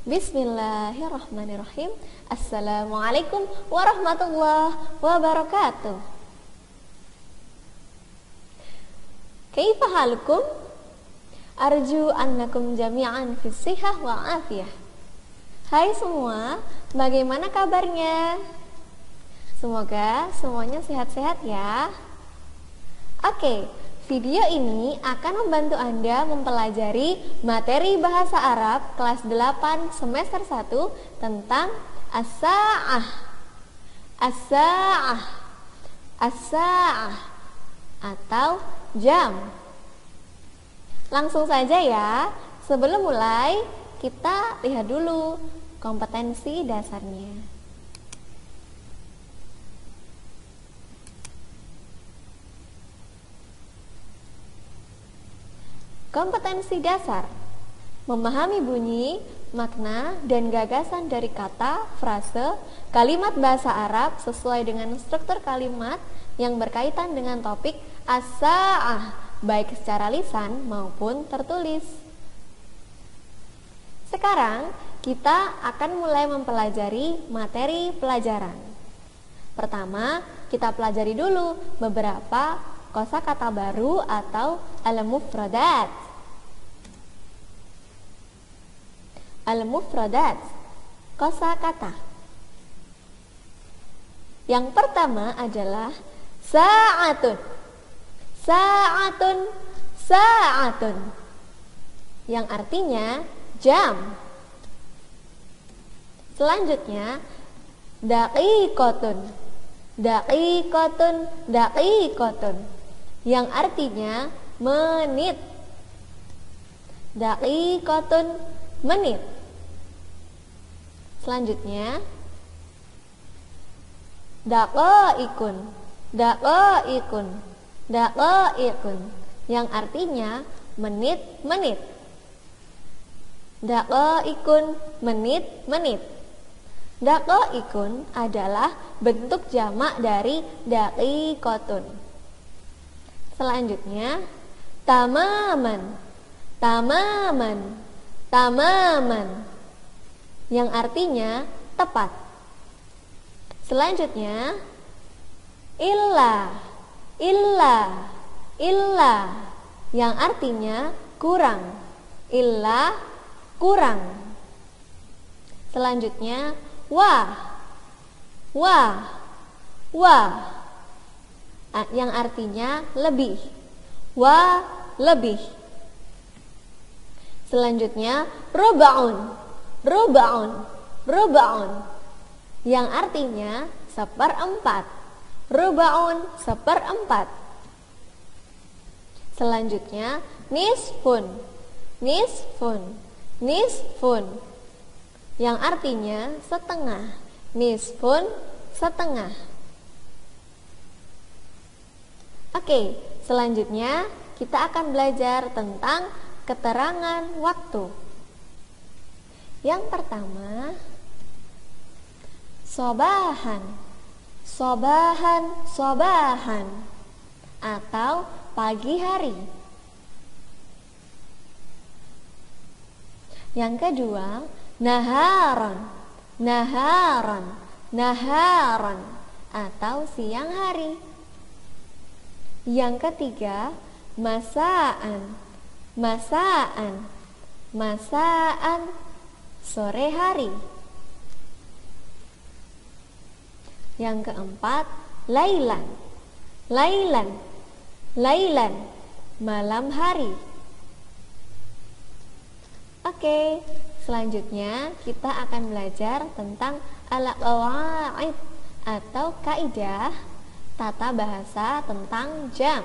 Bismillahirrahmanirrahim. Assalamualaikum warahmatullahi wabarakatuh. Kaifa halukum? Arju annakum jami'an fis sihah wa afiyah. Hai semua, bagaimana kabarnya? Semoga semuanya sehat-sehat ya. Oke, video ini akan membantu Anda mempelajari materi bahasa Arab kelas 8 semester 1 tentang as-sa'ah. As-sa'ah. As-sa'ah atau jam. Langsung saja ya. Sebelum mulai, kita lihat dulu kompetensi dasarnya. Kompetensi dasar: memahami bunyi, makna, dan gagasan dari kata, frase, kalimat bahasa Arab sesuai dengan struktur kalimat yang berkaitan dengan topik as-sa'ah, baik secara lisan maupun tertulis. Sekarang kita akan mulai mempelajari materi pelajaran. Pertama, kita pelajari dulu beberapa kosakata baru atau al-mufradat. Al-mufradat, kosakata. Yang pertama adalah sa'atun. Sa'atun, sa'atun, yang artinya jam. Selanjutnya daqiqatun. Daqiqatun, daqiqatun, yang artinya menit. Daqiqatun, menit. Selanjutnya daqaiqun. Daqaiqun, daqaiqun, yang artinya menit-menit. Daqaiqun, menit-menit. Daqaiqun adalah bentuk jamak dari daqiqatun. Selanjutnya tamaman. Tamaman, tamaman, yang artinya tepat. Selanjutnya illa. Illa, illa, yang artinya kurang. Illa, kurang. Selanjutnya wah. Wah, wah, yang artinya lebih. Wah, lebih. Selanjutnya rubaun. Rubaun, rubaun, yang artinya seperempat. Rubaun, seperempat. Selanjutnya nisfun. Nisfun, nisfun, yang artinya setengah. Nisfun, setengah. Oke, selanjutnya kita akan belajar tentang keterangan waktu. Yang pertama, sobahan. Sobahan, sobahan, atau pagi hari. Yang kedua, naharan. Naharan, naharan, atau siang hari. Yang ketiga, masaan. Masaan, masaan, sore hari. Yang keempat, lailan. Lailan, lailan, malam hari. Oke, selanjutnya kita akan belajar tentang al-qawaid atau kaidah tata bahasa tentang jam.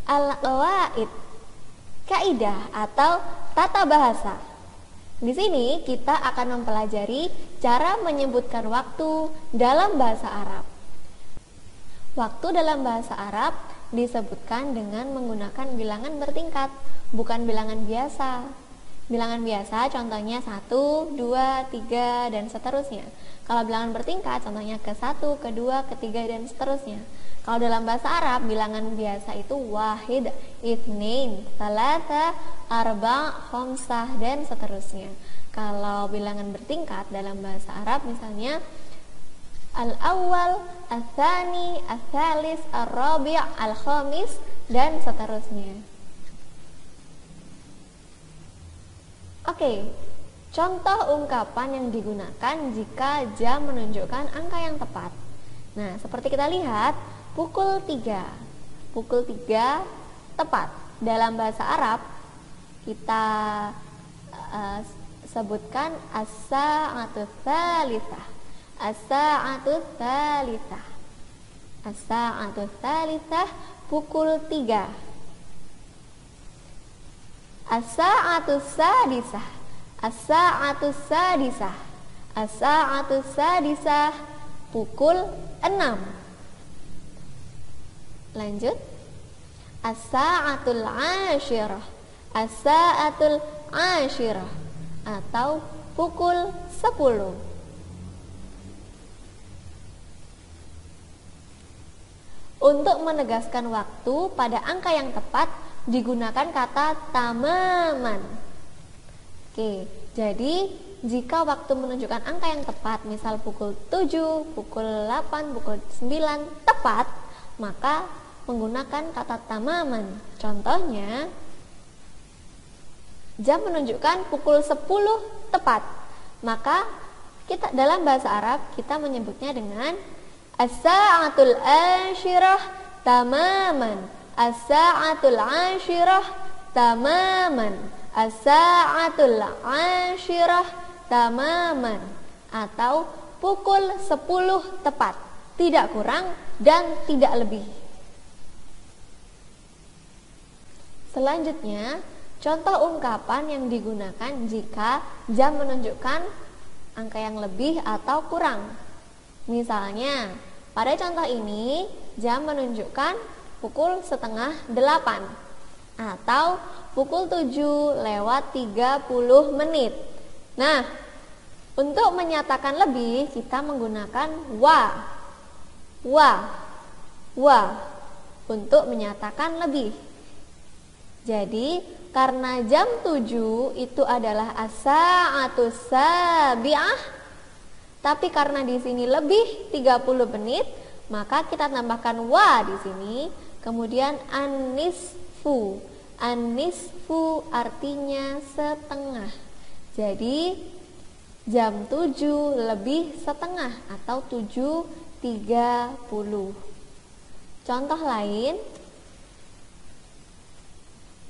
Al-qawaid, kaidah atau tata bahasa. Di sini kita akan mempelajari cara menyebutkan waktu dalam bahasa Arab. Waktu dalam bahasa Arab disebutkan dengan menggunakan bilangan bertingkat, bukan bilangan biasa. Bilangan biasa contohnya 1, 2, 3, dan seterusnya. Kalau bilangan bertingkat contohnya ke 1, ke 2, ke 3, dan seterusnya. Kalau dalam bahasa Arab bilangan biasa itu wahid, itsnain, tsalatsa, arba', khamsah, dan seterusnya. Kalau bilangan bertingkat dalam bahasa Arab misalnya al-awwal, al-tsani, al-tsalis, ar-rabi', al-khamis, dan seterusnya. Oke, contoh ungkapan yang digunakan jika jam menunjukkan angka yang tepat. Nah, seperti kita lihat, pukul 3. Pukul 3 tepat. Dalam bahasa Arab, kita sebutkan as-sa'atu tsalitsah. As-sa'atu tsalitsah. As-sa'atu tsalitsah, pukul 3. As-sa'atu sadisah. As-sa'atu sadisah. As-sa'atu sadisah, pukul 6. Lanjut. As-sa'atul 'ashirah. As-sa'atul 'ashirah, atau pukul 10. Untuk menegaskan waktu pada angka yang tepat digunakan kata tamaman. Oke, jadi jika waktu menunjukkan angka yang tepat, misal pukul 7, pukul 8, pukul 9 tepat, maka menggunakan kata tamaman. Contohnya, jam menunjukkan pukul 10 tepat, maka kita dalam bahasa Arab kita menyebutnya dengan as-sa'atul 'ashirah tamaman. As-sa'atul 'ashirah tamaman. As-sa'atul 'ashirah tamaman, atau pukul 10 tepat, tidak kurang dan tidak lebih. Selanjutnya, contoh ungkapan yang digunakan jika jam menunjukkan angka yang lebih atau kurang. Misalnya, pada contoh ini jam menunjukkan pukul 7:30 atau pukul 7:30. Nah, untuk menyatakan lebih kita menggunakan wa untuk menyatakan lebih. Jadi, karena jam 7 itu adalah as-sa'atus sabi'ah, tapi karena di sini lebih 30 menit, maka kita tambahkan wa di sini. Kemudian an-nisfu. An-nisfu artinya setengah. Jadi jam 7 lebih setengah atau 7:30. Contoh lain,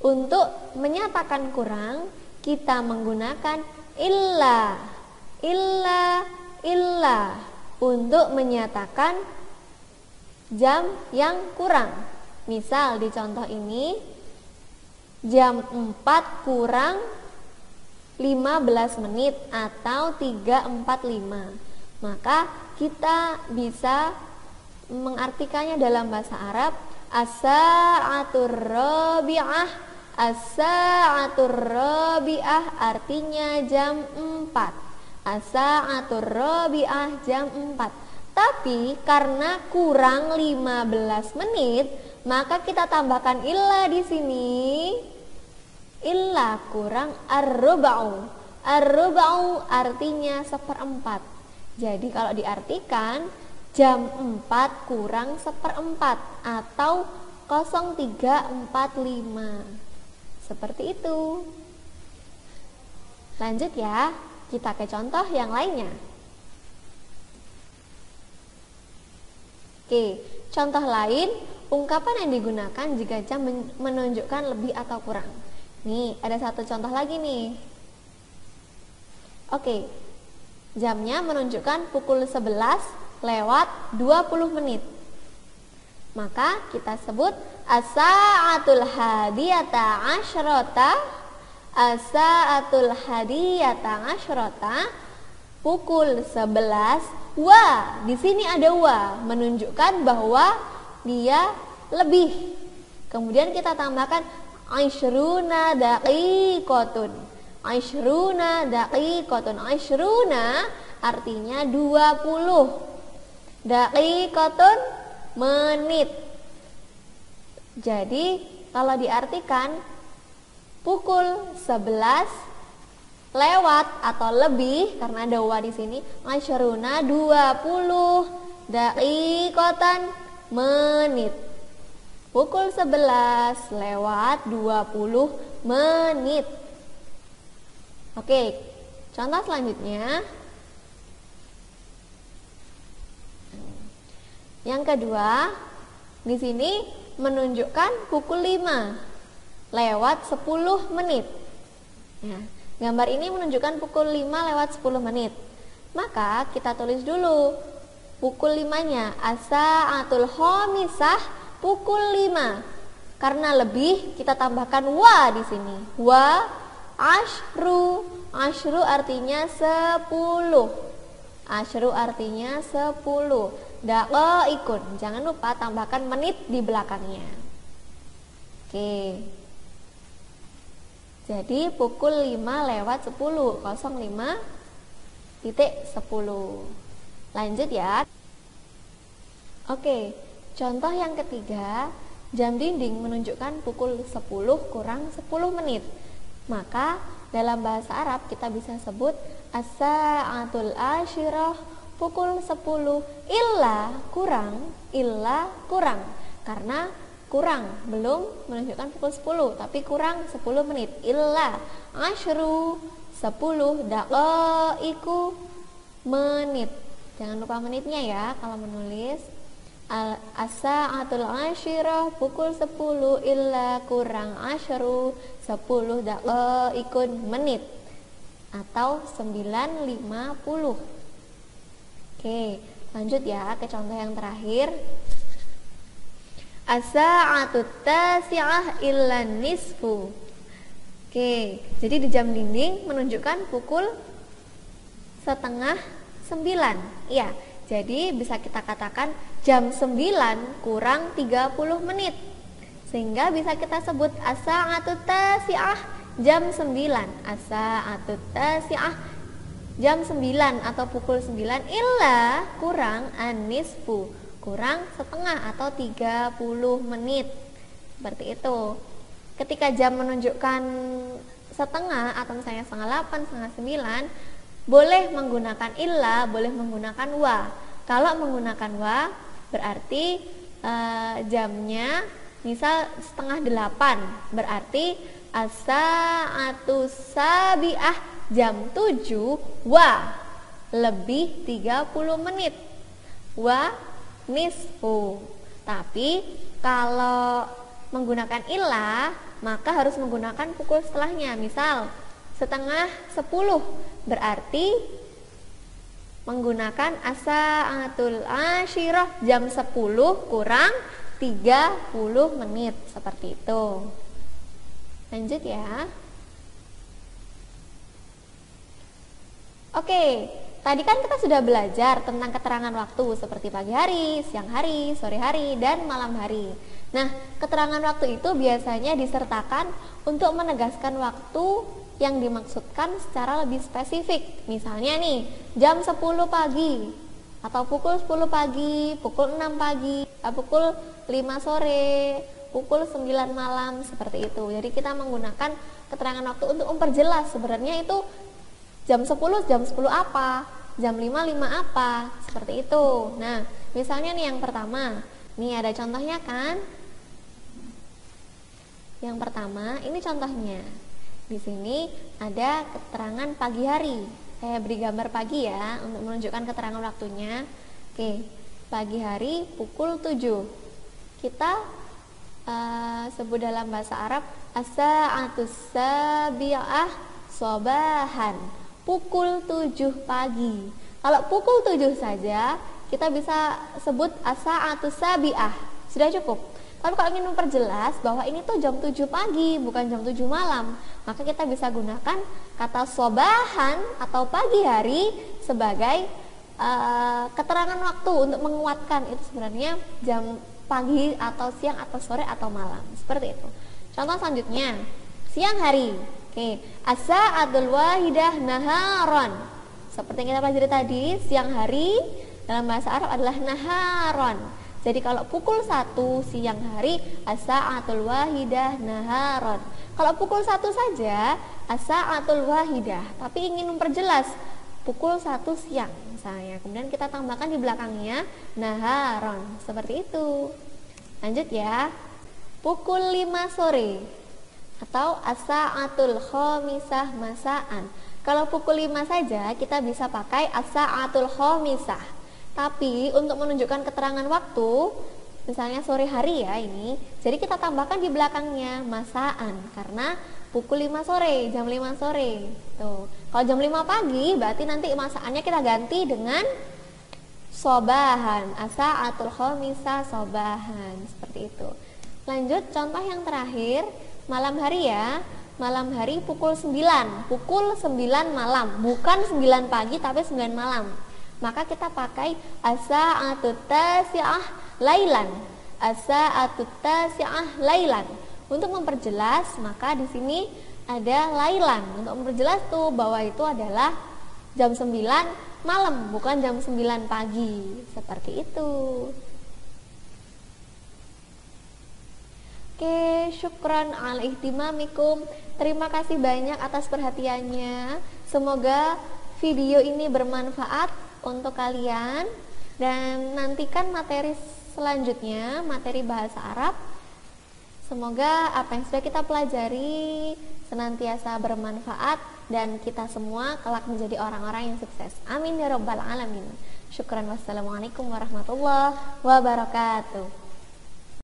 untuk menyatakan kurang kita menggunakan illa untuk menyatakan jam yang kurang. Misal di contoh ini jam 4 kurang 15 menit atau 3:45. Maka kita bisa mengartikannya dalam bahasa Arab as-sa'atur rabi'ah. As-sa'atur rabi'ah artinya jam 4. As-sa'atur rabi'ah, jam 4. Tapi karena kurang 15 menit, maka kita tambahkan illa di sini. Illa kurang ar-ruba'u. Ar-ruba'u artinya 1/4. Jadi kalau diartikan jam 4 kurang 1/4 atau 03:45. Seperti itu. Lanjut ya, kita ke contoh yang lainnya. Oke, contoh lain, ungkapan yang digunakan jika jam menunjukkan lebih atau kurang. Nih, ada satu contoh lagi nih. Oke, jamnya menunjukkan pukul 11:20 menit. Maka kita sebut as-sa'atul hadiyata asyrota. As-sa'atul hadiyata asyrota, pukul 11. Wa, di sini ada wa, menunjukkan bahwa dia lebih. Kemudian kita tambahkan 20 daqiqatun. Ashruna daqiqatun. Ashruna artinya 20. Daqiqatun menit. Jadi kalau diartikan pukul 11 lewat atau lebih, karena ada wa di sini, asyruna 20 daqiqatan menit. Pukul 11 lewat 20 menit. Oke, contoh selanjutnya. Yang kedua, di sini menunjukkan pukul 5 lewat 10 menit. Ya, gambar ini menunjukkan pukul 5 lewat 10 menit. Maka kita tulis dulu pukul 5-nya. As-sa'atul khamisah pukul 5. Karena lebih kita tambahkan wa di sini. Wa ashru. Ashru artinya 10. Ashru artinya 10. Daqiqun. Jangan lupa tambahkan menit di belakangnya. Oke. Jadi pukul 5 lewat 10, 05.10. Lanjut ya. Oke, contoh yang ketiga, jam dinding menunjukkan pukul 10 kurang 10 menit. Maka dalam bahasa Arab kita bisa sebut as-sa'atul asyirah pukul 10 illa kurang. Karena kurang belum menunjukkan pukul 10, tapi kurang 10 menit. Illa asyru 10 daqiqu menit. Jangan lupa menitnya ya kalau menulis. As-sa'atul asyirah pukul 10 illa kurang asyru 10 daqiqun menit atau 9.50. Oke, lanjut ya ke contoh yang terakhir. As-sa'atut tasi'ah illa nisfu. Oke, jadi di jam dinding menunjukkan pukul setengah 9. Iya, jadi bisa kita katakan jam 9 kurang 30 menit. Sehingga bisa kita sebut as-sa'atut tasi'ah jam 9. As-sa'atut tasi'ah jam 9 atau pukul 9 illa kurang an-nisfu, kurang setengah atau 30 menit. Seperti itu. Ketika jam menunjukkan setengah atau misalnya setengah 8, setengah 9, boleh menggunakan illa, boleh menggunakan wa. Kalau menggunakan wa berarti jamnya misal setengah 8, berarti as-sa'atu sabi'ah jam 7 wa lebih 30 menit. Wa nisfu. Tapi kalau menggunakan illa maka harus menggunakan pukul setelahnya. Misal setengah 10 berarti menggunakan as-sa'atul asyirah jam 10 kurang 30 menit. Seperti itu. Lanjut ya. Oke, tadi kan kita sudah belajar tentang keterangan waktu seperti pagi hari, siang hari, sore hari, dan malam hari. Nah, keterangan waktu itu biasanya disertakan untuk menegaskan waktu yang dimaksudkan secara lebih spesifik. Misalnya nih, jam 10 pagi, atau pukul 10 pagi, pukul 6 pagi, pukul 5 sore, pukul 9 malam, seperti itu. Jadi kita menggunakan keterangan waktu untuk memperjelas sebenarnya itu jam 10 apa, jam 5 apa, seperti itu. Nah, misalnya nih yang pertama, nih ada contohnya kan? Yang pertama, ini contohnya. Di sini ada keterangan pagi hari. Saya beri gambar pagi ya untuk menunjukkan keterangan waktunya. Oke, pagi hari pukul 7. Kita sebut dalam bahasa Arab as-sa'atus sabi'ah sabahan. Pukul 7 pagi. Kalau pukul 7 saja kita bisa sebut as-sa'atus sabi'ah. Sudah cukup. Tapi kalau ingin memperjelas bahwa ini tuh jam 7 pagi, bukan jam 7 malam, maka kita bisa gunakan kata sobahan atau pagi hari sebagai keterangan waktu untuk menguatkan itu sebenarnya jam pagi atau siang atau sore atau malam. Seperti itu. Contoh selanjutnya, siang hari. Oke, as-sa'atul wahidah naharon. Seperti yang kita pelajari tadi, siang hari dalam bahasa Arab adalah naharon. Jadi kalau pukul 1 siang hari, as-sa'atul wahidah naharon. Kalau pukul 1 saja, as-sa'atul wahidah. Tapi ingin memperjelas, pukul 1 siang misalnya. Kemudian kita tambahkan di belakangnya naharon. Seperti itu. Lanjut ya. Pukul 5 sore atau as-sa'atul khamisah masaan. Kalau pukul 5 saja kita bisa pakai as-sa'atul khamisah. Tapi untuk menunjukkan keterangan waktu, misalnya sore hari ya ini, jadi kita tambahkan di belakangnya masaan karena pukul 5 sore, jam 5 sore. Tuh. Kalau jam 5 pagi berarti nanti masaannya kita ganti dengan sobahan, as-sa'atul khamisah sobahan, seperti itu. Lanjut contoh yang terakhir, malam hari ya. Malam hari pukul 9 malam, bukan 9 pagi tapi 9 malam. Maka kita pakai as-sa'atut tasi'ah lailan. As-sa'atut tasi'ah lailan. Untuk memperjelas, maka di sini ada lailan. Untuk memperjelas tuh bahwa itu adalah jam 9 malam, bukan jam 9 pagi. Seperti itu. Oke, syukran ala ihtimamikum. Terima kasih banyak atas perhatiannya. Semoga video ini bermanfaat untuk kalian. Dan nantikan materi selanjutnya, materi bahasa Arab. Semoga apa yang sudah kita pelajari senantiasa bermanfaat dan kita semua kelak menjadi orang-orang yang sukses. Amin ya rabbal alamin. Syukran, wassalamualaikum warahmatullahi wabarakatuh.